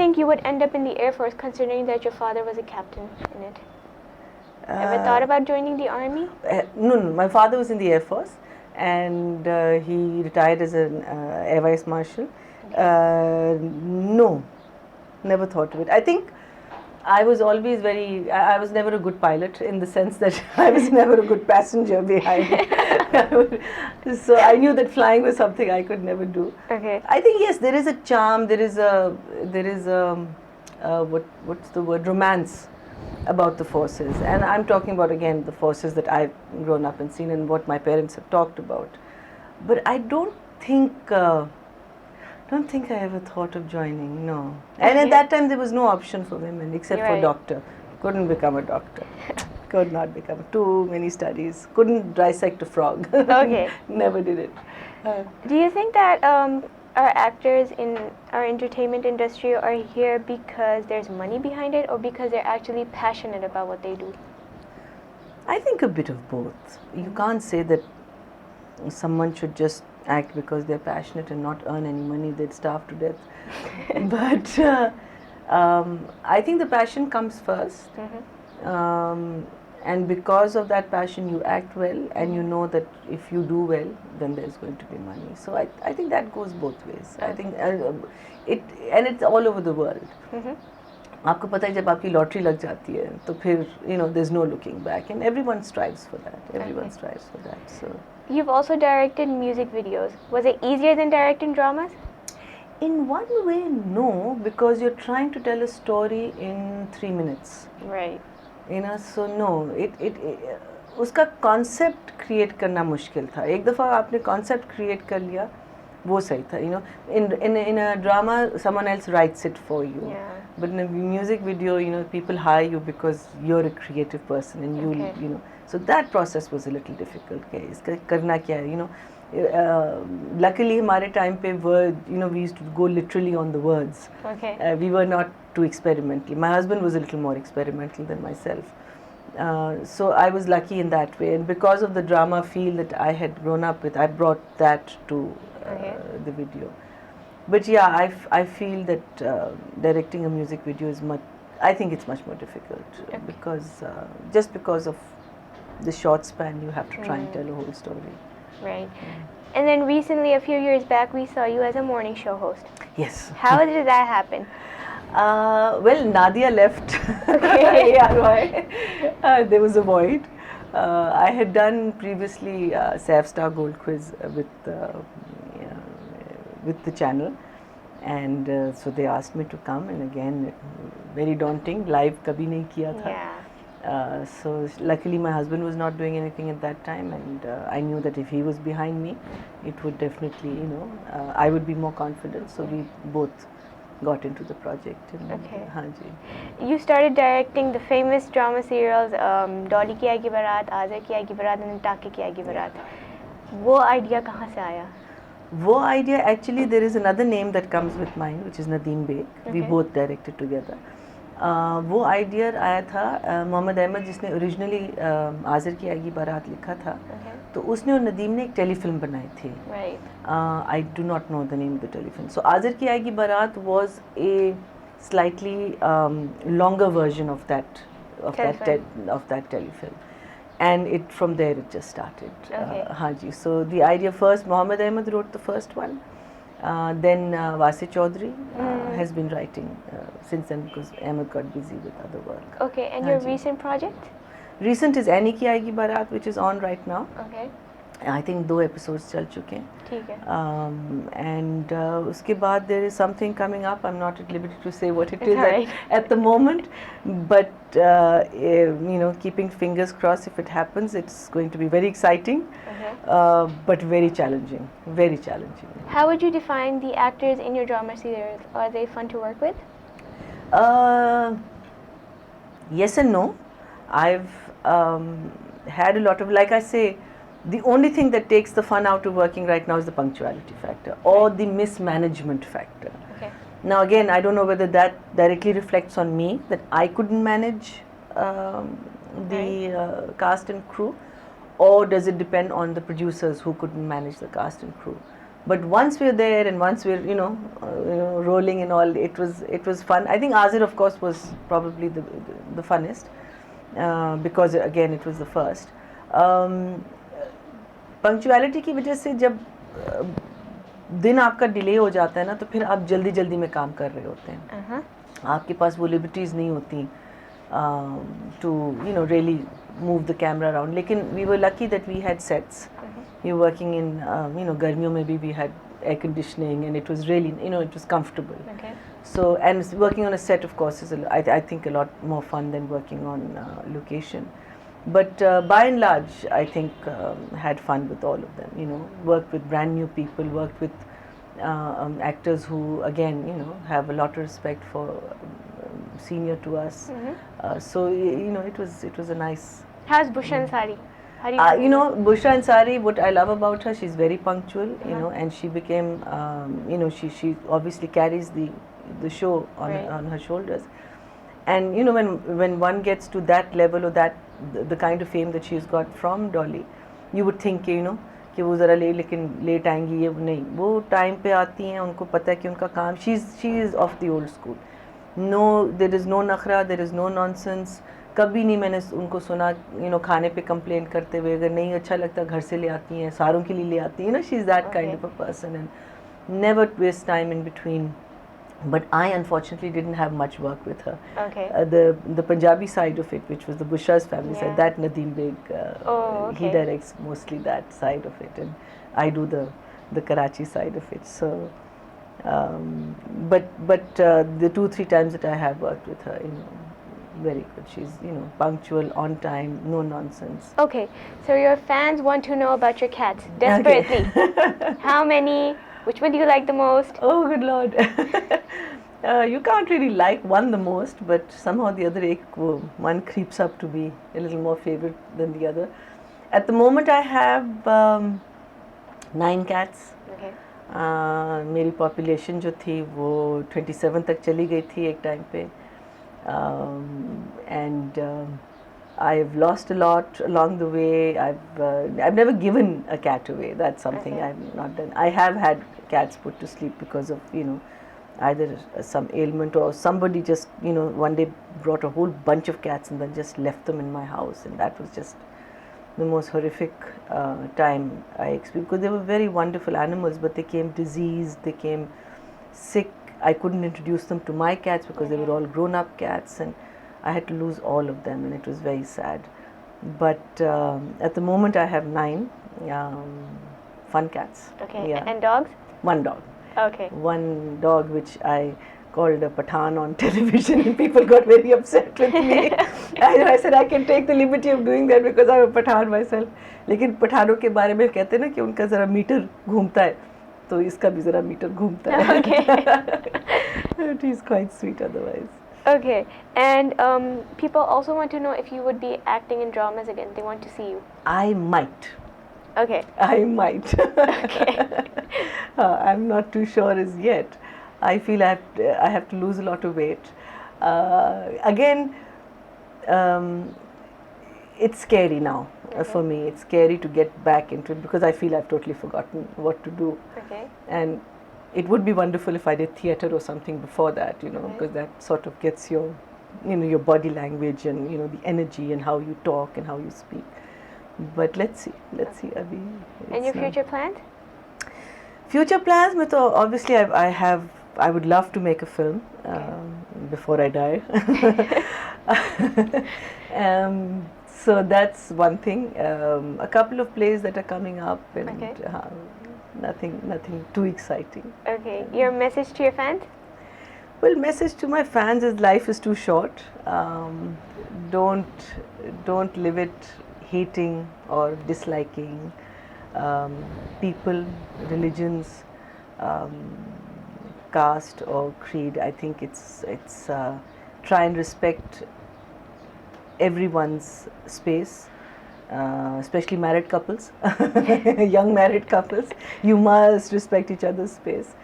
think you would end up in the Air Force, considering that your father was a captain in it? Ever thought about joining the army? No, my father was in the Air Force, and he retired as an Air Vice Marshal. No, never thought of it. I think I was always I was never a good pilot, in the sense that I was never a good passenger behind. So I knew that flying was something I could never do. Okay. I think yes, there is a charm, there is a what's the word, romance about the forces, and I'm talking about, again, the forces that I've grown up and seen and what my parents have talked about. But I don't think I ever thought of joining, no. And at that time there was no option for women except for doctor. Couldn't become a doctor. Could not become. Too many studies. Couldn't dissect a frog. Okay. Never did it. Do you think that our actors in our entertainment industry are here because there's money behind it, or because they're actually passionate about what they do? I think a bit of both. You can't say that someone should just act because they're passionate and not earn any money. They'd starve to death. But I think the passion comes first. And because of that passion, you act well, and you know that if you do well, then there's going to be money. So I think that goes both ways. I think it's all over the world. आपको पता है जब आपकी lottery लग जाती है तो फिर there's no looking back, and everyone strives for that. Everyone strives for that. So you've also directed music videos. Was it easier than directing dramas? In one way, no, because you're trying to tell a story in 3 minutes. Right. So no, उसका concept create करना मुश्किल था. एक दफ़ा आपने concept create कर लिया, वो सही था. In a drama, someone else writes it for you. Yeah. But in a music video, people hire you because you're a creative person, and so that process was a little difficult. इसका करना क्या है, luckily हमारे time पे we used to go literally on the words. Okay. We were not too experimental. My husband was a little more experimental than myself. So I was lucky in that way, and because of the drama feel that I had grown up with, I brought that to the video. But yeah, I feel that directing a music video is I think it's much more difficult, because just because of the short span, you have to try and tell a whole story. Right. And then recently, a few years back, we saw you as a morning show host. Yes. How did that happen? Well, Nadia left. There was a void. I had done previously Saif Star Gold Quiz with the channel, and so they asked me to come, and again, very daunting. Live kabhi nahi kiya tha. Yeah. So luckily my husband was not doing anything at that time, and I knew that if he was behind me, it would definitely, I would be more confident. So we both got into the project. Okay. Hanji. You started directing the famous drama serials Dolly Ki Aeygi Baaraat, Azar Ki Aeygi Baaraat, and Takay Ki Aeygi Baaraat. वो idea कहाँ से आया? वो idea, actually there is another name that comes with mine, which is Nadeem Beg. We both directed together. वो idea आया था मोहम्मद अहमद, जिसने originally Azar की आएगी बारात लिखा था, तो उसने और नदीम ने एक टेलीफिल्म बनाई थी. I do not know the name of the telefilm. So आज़र की आएगी बारात was a slightly longer version of that telefilm, and from there it just started. Haji. So the idea first, Mohammed Ahmed wrote the first one. Then Wasi Chaudhary has been writing since then, because Ahmed got busy with other work. Okay, and your recent project? Recent is Takay Ki Aeygi Baaraat, which is on right now. Okay. I think 2 episodes चल चुके हैं. ठीक है. And उसके बाद there is something coming up. I'm not at liberty to say what it is at the moment, but keeping fingers crossed, if it happens, it's going to be very exciting, but very challenging. Very challenging. How would you define the actors in your drama series? Are they fun to work with? Yes and no. I've had a lot of, like I say, the only thing that takes the fun out of working right now is the punctuality factor or the mismanagement factor. Okay. Now again, I don't know whether that directly reflects on me, that I couldn't manage the cast and crew, or does it depend on the producers who couldn't manage the cast and crew. But once we're there and once we're rolling and all, it was fun. I think Azir, of course, was probably the funnest because again it was the first. Punctuality की वजह से जब दिन आपका delay हो जाता है ना, तो फिर आप जल्दी जल्दी में काम कर रहे होते हैं. आपके पास वो लिबर्टीज़ नहीं होती to really move the camera around. लेकिन we were lucky that we had sets. We were working in गर्मियों में भी we had air conditioning and it was really it was comfortable. Okay. So, and working on a set, of course, is I think a lot more fun than working on location. But by and large, I think had fun with all of them. Worked with brand new people, worked with actors who, again, have a lot of respect for senior to us. So it was a nice. How's Busha Ansari? How do you Busha Ansari, what I love about her, she's very punctual, and she became, she obviously carries the show on her shoulders. And when one gets to that level or the kind of fame that she's got from Dolly, you would think कि वो ज़रा लेकिन late आएंगी, ये नहीं, वो time पे आती हैं, उनको पता है कि उनका काम, she is of the old school. No, there is no नखरा, there is no nonsense. कभी नहीं मैंने उनको सुना खाने पे कंप्लेन करते हुए, अगर नहीं अच्छा लगता घर से ले आती हैं, सारों के लिए ले आती हैं. She is that kind of a person and never waste time in between. But I unfortunately didn't have much work with her. Okay. The Punjabi side of it, which was the Busha's family side, that Nadeem Beg, he directs mostly that side of it, and I do the Karachi side of it. So, but the 2-3 times that I have worked with her, very good. She's punctual, on time, no nonsense. Okay, so your fans want to know about your cats desperately. Okay. How many? Which one do you like the most? Oh, good Lord. You can't really like one the most, but somehow the other one creeps up to be a little more favorite than the other. At the moment I have 9 cats. Okay. मेरी population जो थी वो 27 तक चली गई थी एक time पे. And I've lost a lot along the way. I've never given a cat away. That's something I've not done. I have had cats put to sleep because of either some ailment or somebody just one day brought a whole bunch of cats and then just left them in my house, and that was just the most horrific time I experienced, because they were very wonderful animals, but they came diseased, they came sick. I couldn't introduce them to my cats because they were all grown-up cats, and I had to lose all of them, and it was very sad. But at the moment I have 9 fun cats. Okay. Yeah. And dogs? 1 dog. Okay. 1 dog which I called a Pathan on television, and people got very upset with me. I said I can take the liberty of doing that because I'm a Pathan myself. लेकिन पठानों के बारे में कहते हैं ना कि उनका ज़रा मीटर घूमता है, तो इसका भी ज़रा मीटर घूमता है. Okay. But he's quite sweet otherwise. Okay, and people also want to know if you would be acting in dramas again. They want to see you. I might. Okay. I might. Okay. I'm not too sure as yet. I feel I have to lose a lot of weight. Again, it's scary now for me. It's scary to get back into it because I feel I've totally forgotten what to do. Okay. And it would be wonderful if I did theatre or something before that, because that sort of gets your, your body language and the energy and how you talk and how you speak. But let's see. Abhi, and your future plans? Future plans, obviously I would love to make a film before I die. So that's one thing. A couple of plays that are coming up, and nothing too exciting. Okay. Your message to your fans? Well, message to my fans is life is too short. Don't live it hating or disliking people, religions, caste or creed. I think it's try and respect everyone's space, especially married couples, young married couples. You must respect each other's space.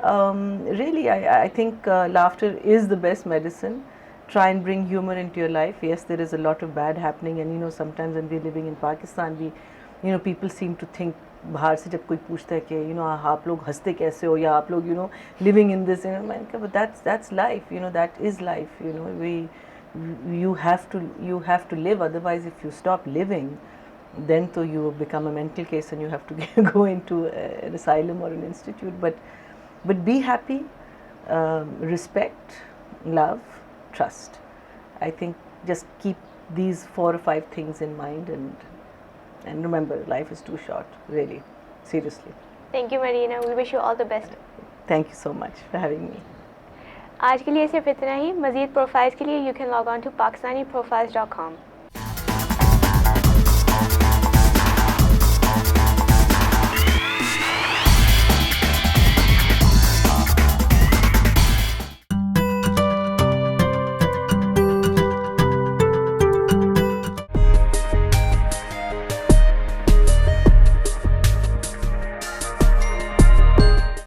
Really, I think laughter is the best medicine. Try and bring humor into your life. Yes, there is a lot of bad happening, and sometimes when we're living in Pakistan, people seem to think बाहर से जब कोई पूछता है कि you know आप लोग हंसते कैसे हो, या आप लोग you know living in this, मैंने कहा that's life, you know that is life, you know we you have to live, otherwise if you stop living then to you become a mental case and you have to go into an asylum or an institute. But be happy, respect, love, trust. I think just keep these 4 or 5 things in mind, and remember, life is too short, really, seriously. Thank you, Marina. We wish you all the best. Thank you so much for having me. आज के लिए सिर्फ इतना ही. मज़ीद profiles के लिए you can log on to pakistaniprofiles.com.